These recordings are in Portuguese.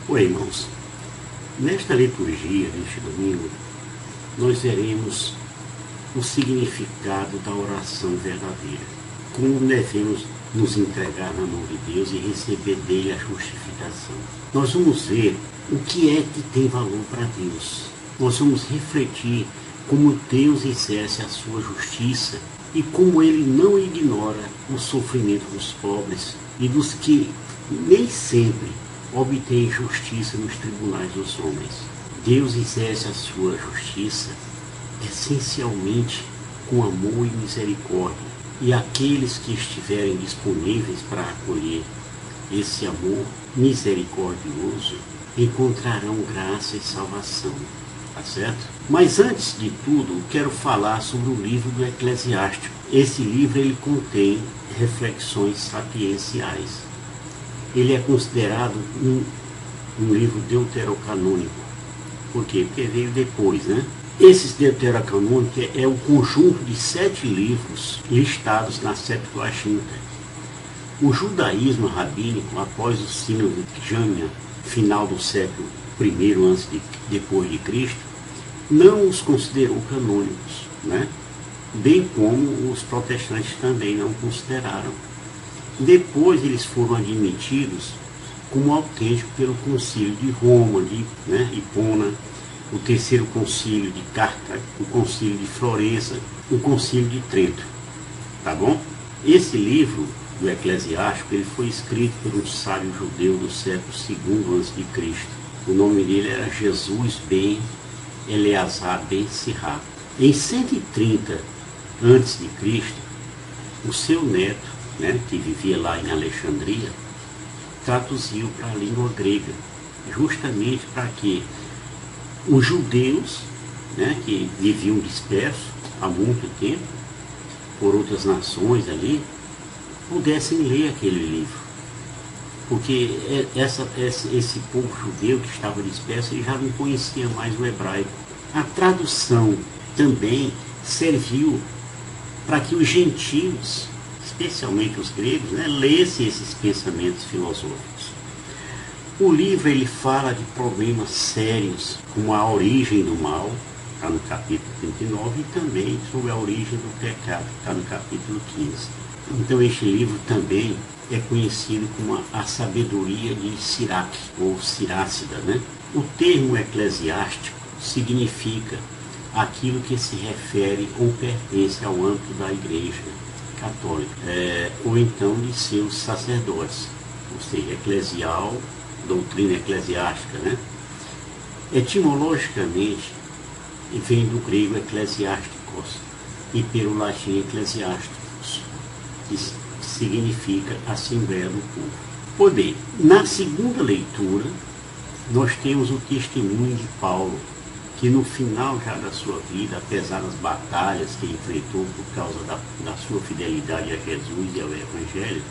Oi, irmãos. Nesta liturgia deste domingo, nós veremos o significado da oração verdadeira. Como devemos nos entregar na mão de Deus e receber dele a justificação. Nós vamos ver o que é que tem valor para Deus. Nós vamos refletir como Deus exerce a sua justiça e como ele não ignora o sofrimento dos pobres e dos que nem sempre obtêm justiça nos tribunais dos homens. Deus exerce a sua justiça essencialmente com amor e misericórdia, e aqueles que estiverem disponíveis para acolher esse amor misericordioso encontrarão graça e salvação, tá certo? Mas antes de tudo, quero falar sobre o livro do Eclesiástico. Esse livro ele contém reflexões sapienciais. Ele é considerado um livro deuterocanônico. Por quê? Porque veio depois, né? Esses deuterocanônicos é o conjunto de 7 livros listados na Septuaginta. O judaísmo rabínico, após o sínodo de Jamnia, final do século I depois de Cristo, não os considerou canônicos, né? Bem como os protestantes também não consideraram. Depois eles foram admitidos como autênticos pelo Concílio de Roma, Hipona, o terceiro concílio de Cartago, o concílio de Florença, o concílio de Trento. Tá bom? Esse livro do Eclesiástico ele foi escrito por um sábio judeu do século II a.C. O nome dele era Jesus ben Eleazar ben Sirá. Em 130 a.C., o seu neto, que vivia lá em Alexandria, traduziu para a língua grega, justamente para que os judeus, que viviam dispersos há muito tempo, por outras nações ali, pudessem ler aquele livro. Porque esse povo judeu que estava disperso, ele já não conhecia mais o hebraico. A tradução também serviu para que os gentios, especialmente os gregos, lessem esses pensamentos filosóficos. O livro ele fala de problemas sérios, como a origem do mal, está no capítulo 39, e também sobre a origem do pecado, está no capítulo 15. Então este livro também é conhecido como a sabedoria de Sirac, ou Sirácida. O termo eclesiástico significa aquilo que se refere ou pertence ao âmbito da igreja católica, ou então de seus sacerdotes, ou seja, eclesial, doutrina eclesiástica. Etimologicamente, vem do grego eclesiásticos e pelo latim eclesiásticos, que significa Assembleia do Povo. Poder. Na segunda leitura, nós temos o testemunho de Paulo, que no final já da sua vida, apesar das batalhas que enfrentou por causa da sua fidelidade a Jesus e ao Evangelho,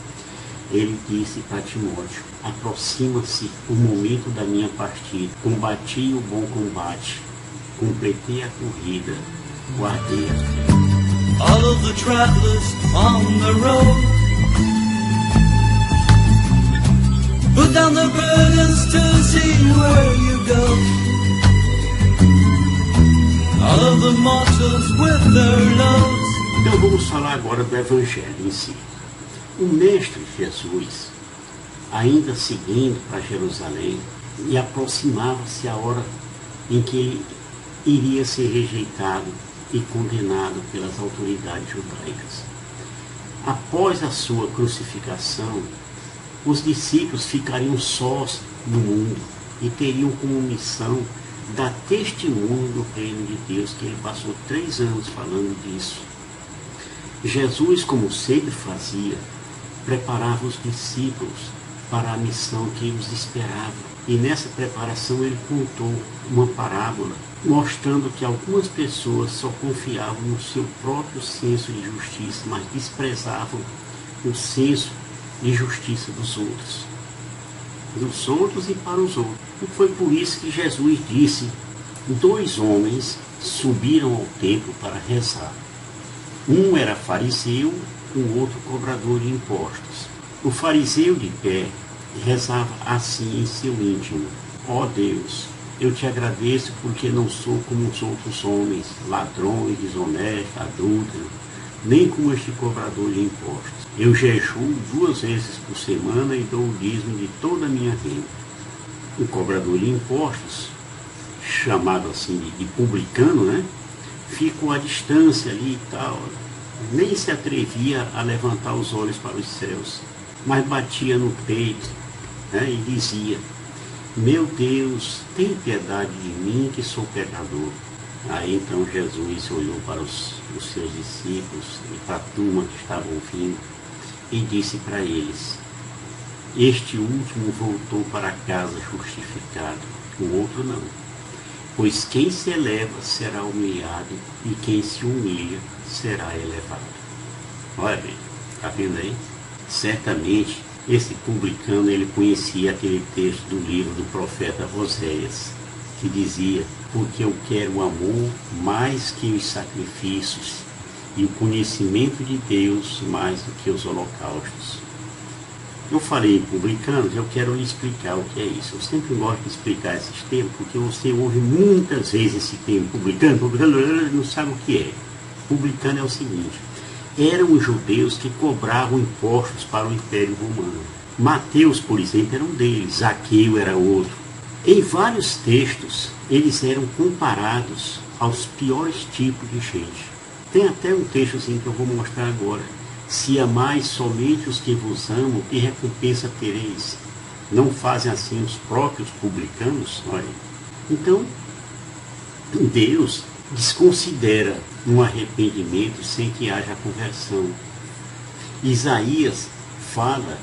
ele disse para Timóteo: aproxima-se o momento da minha partida, combati o bom combate, completei a corrida, guardei a fé. All of the travelers on the road, put down the burdens to see where you go. All of the mortals with their loads. Então vamos falar agora do Evangelho em si. O Mestre Jesus, ainda seguindo para Jerusalém, e aproximava-se a hora em que ele iria ser rejeitado e condenado pelas autoridades judaicas. Após a sua crucificação, os discípulos ficariam sós no mundo e teriam como missão dar testemunho do reino de Deus, que ele passou 3 anos falando disso. Jesus, como sempre fazia, preparava os discípulos para a missão que os esperava. E nessa preparação ele contou uma parábola, mostrando que algumas pessoas só confiavam no seu próprio senso de justiça, mas desprezavam o senso de justiça dos outros e para os outros. E foi por isso que Jesus disse: 2 homens subiram ao templo para rezar. Um era fariseu, o outro cobrador de impostos. O fariseu de pé rezava assim em seu íntimo: ó Deus, eu te agradeço porque não sou como os outros homens, ladrões, desonestos, adúlteros, nem como este cobrador de impostos. Eu jejuo 2 vezes por semana e dou o dízimo de toda a minha renda. O cobrador de impostos, chamado assim de publicano, né? Ficou à distância ali e tal, nem se atrevia a levantar os olhos para os céus, mas batia no peito, né? E dizia: meu Deus, tem piedade de mim que sou pecador. Aí então Jesus olhou para os seus discípulos e para a turma que estava ouvindo e disse para eles: este último voltou para casa justificado, o outro não. Pois quem se eleva será humilhado e quem se humilha será elevado. Olha bem, está vendo aí? Certamente esse publicano ele conhecia aquele texto do livro do profeta Oséias, que dizia: porque eu quero o amor mais que os sacrifícios e o conhecimento de Deus mais do que os holocaustos. Eu falei em publicanos, eu quero lhe explicar o que é isso. Eu sempre gosto de explicar esses termos, porque você ouve muitas vezes esse termo publicano, não sabe o que é. Publicano é o seguinte: eram os judeus que cobravam impostos para o Império Romano. Mateus, por exemplo, era um deles, Zaqueu era outro. Em vários textos, eles eram comparados aos piores tipos de gente. Tem até um texto assim que eu vou mostrar agora. Se amais somente os que vos amam, que recompensa tereis? Não fazem assim os próprios publicanos? Olha. Então, Deus desconsidera um arrependimento sem que haja conversão. Isaías fala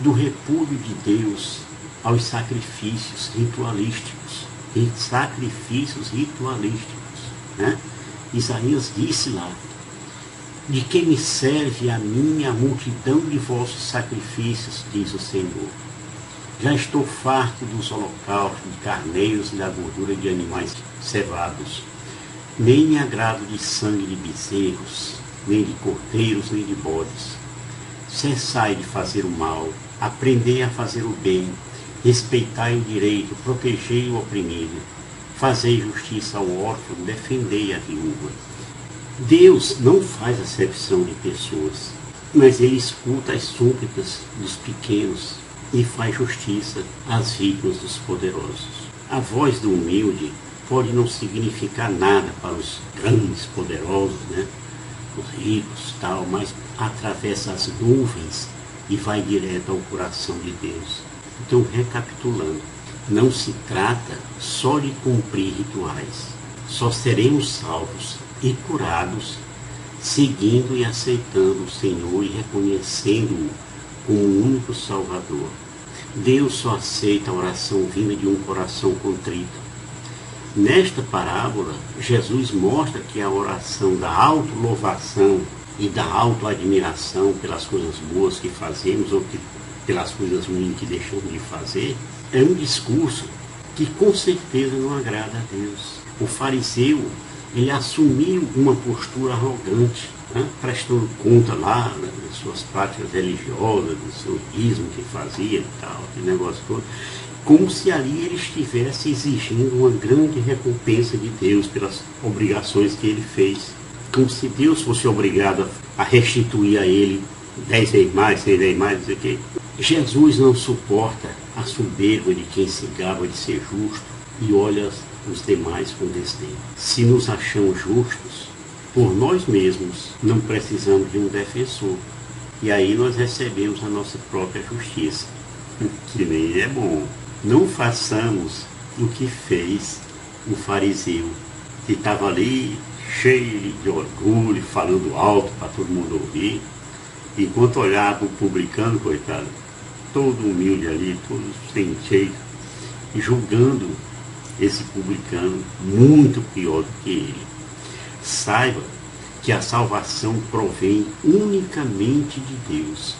do repúdio de Deus aos sacrifícios ritualísticos. Né? Isaías disse lá: de que me serve a mim a multidão de vossos sacrifícios, diz o Senhor. Já estou farto dos holocaustos, de carneiros e da gordura de animais cevados. Nem me agrado de sangue de bezerros, nem de cordeiros, nem de bodes. Cessai de fazer o mal, aprendei a fazer o bem, respeitai o direito, protegei o oprimido, fazei justiça ao órfão, defendei a viúva. Deus não faz acepção de pessoas, mas Ele escuta as súplicas dos pequenos e faz justiça às vítimas dos poderosos. A voz do humilde pode não significar nada para os grandes poderosos, né? Os ricos, tal, mas atravessa as nuvens e vai direto ao coração de Deus. Então, recapitulando, não se trata só de cumprir rituais. Só seremos salvos e curados seguindo e aceitando o Senhor e reconhecendo-o como o único Salvador. Deus só aceita a oração vinda de um coração contrito. Nesta parábola, Jesus mostra que a oração da autolouvação e da autoadmiração pelas coisas boas que fazemos ou pelas coisas ruins que deixamos de fazer é um discurso que com certeza não agrada a Deus. O fariseu, ele assumiu uma postura arrogante, né? Prestando conta lá das suas práticas religiosas, do seu dízimo que fazia e tal, aquele negócio todo, como se ali ele estivesse exigindo uma grande recompensa de Deus pelas obrigações que ele fez. Como se Deus fosse obrigado a restituir a ele 10 vezes mais, 6 vezes mais, não sei o quê. Jesus não suporta a soberba de quem se gaba de ser justo e olha os demais com desdém. Se nos achamos justos, por nós mesmos não precisamos de um defensor. E aí nós recebemos a nossa própria justiça, que nem é bom. Não façamos o que fez o fariseu, que estava ali cheio de orgulho, falando alto para todo mundo ouvir, enquanto olhava o publicano, coitado, todo humilde ali, todo sem jeito, e julgando esse publicano muito pior do que ele. Saiba que a salvação provém unicamente de Deus.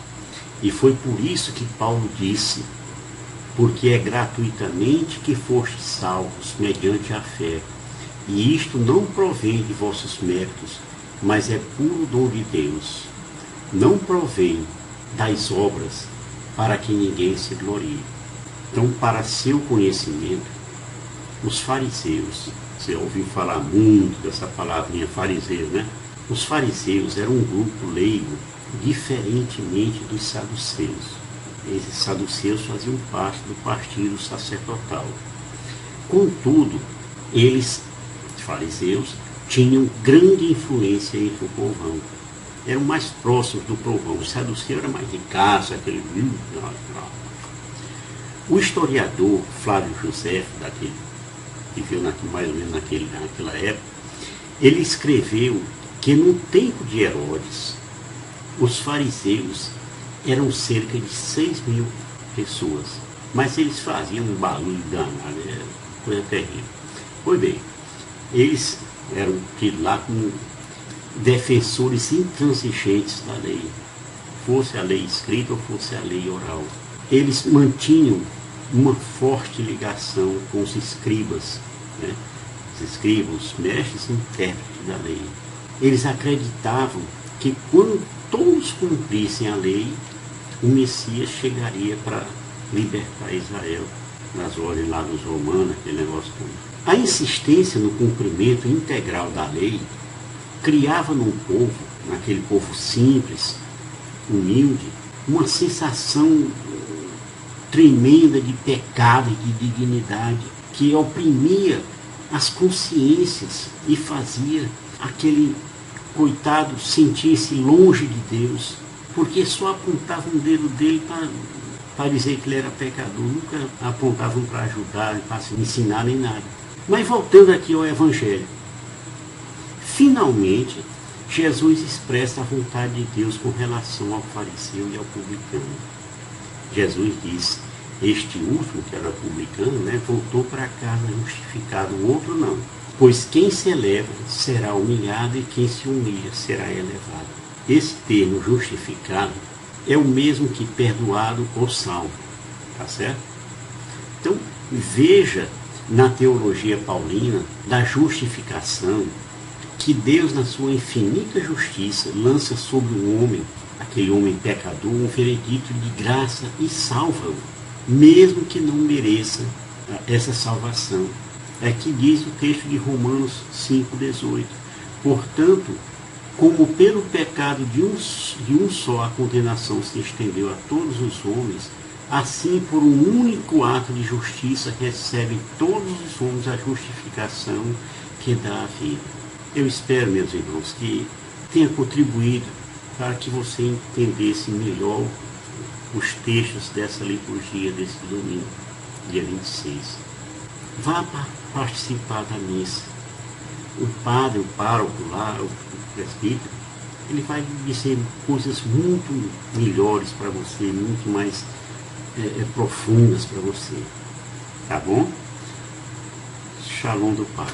E foi por isso que Paulo disse: porque é gratuitamente que fostes salvos mediante a fé. E isto não provém de vossos méritos, mas é puro dom de Deus. Não provém das obras, para que ninguém se glorie. Então, para seu conhecimento, os fariseus, você ouviu falar muito dessa palavrinha fariseu, né? Os fariseus eram um grupo leigo, diferentemente dos saduceus. Esses saduceus faziam parte do partido sacerdotal. Contudo, eles, fariseus, tinham grande influência entre o povão. Eram mais próximos do povão. O saduceu era mais de caça, aquele... O historiador Flávio José, que viveu mais ou menos naquela época, ele escreveu que no tempo de Herodes, os fariseus eram cerca de 6.000 pessoas, mas eles faziam um barulho danado, era coisa terrível. Pois bem, eles eram tidos lá como defensores intransigentes da lei, fosse a lei escrita ou fosse a lei oral. Eles mantinham uma forte ligação com os escribas, né? Os escribas, os mestres e intérpretes da lei. Eles acreditavam que quando todos cumprissem a lei, o Messias chegaria para libertar Israel nas ordens lá dos romanos, aquele negócio todo. A insistência no cumprimento integral da lei criava no povo, naquele povo simples, humilde, uma sensação tremenda de pecado e de dignidade que oprimia as consciências e fazia aquele coitado sentir-se longe de Deus, porque só apontavam o dedo dele para dizer que ele era pecador, nunca apontavam para ajudar, para se ensinar nem nada. Mas voltando aqui ao Evangelho, finalmente Jesus expressa a vontade de Deus com relação ao fariseu e ao publicano. Jesus diz, este último, que era publicano, né, voltou para casa justificado, o outro não. Pois quem se eleva será humilhado e quem se humilha será elevado. Esse termo justificado é o mesmo que perdoado ou salvo. Tá certo? Então, veja na teologia paulina da justificação que Deus, na sua infinita justiça, lança sobre o homem, aquele homem pecador, um veredito de graça e salva-o, mesmo que não mereça essa salvação. É que diz o texto de Romanos 5,18. Portanto, como pelo pecado de um só a condenação se estendeu a todos os homens, assim por um único ato de justiça recebem todos os homens a justificação que dá a vida. Eu espero, meus irmãos, que tenha contribuído para que você entendesse melhor os textos dessa liturgia desse domingo, dia 26. Vá participar da missa. O padre, o pároco lá, o presbítero, ele vai dizer coisas muito melhores para você, muito mais profundas para você. Tá bom? Shalom do Pai.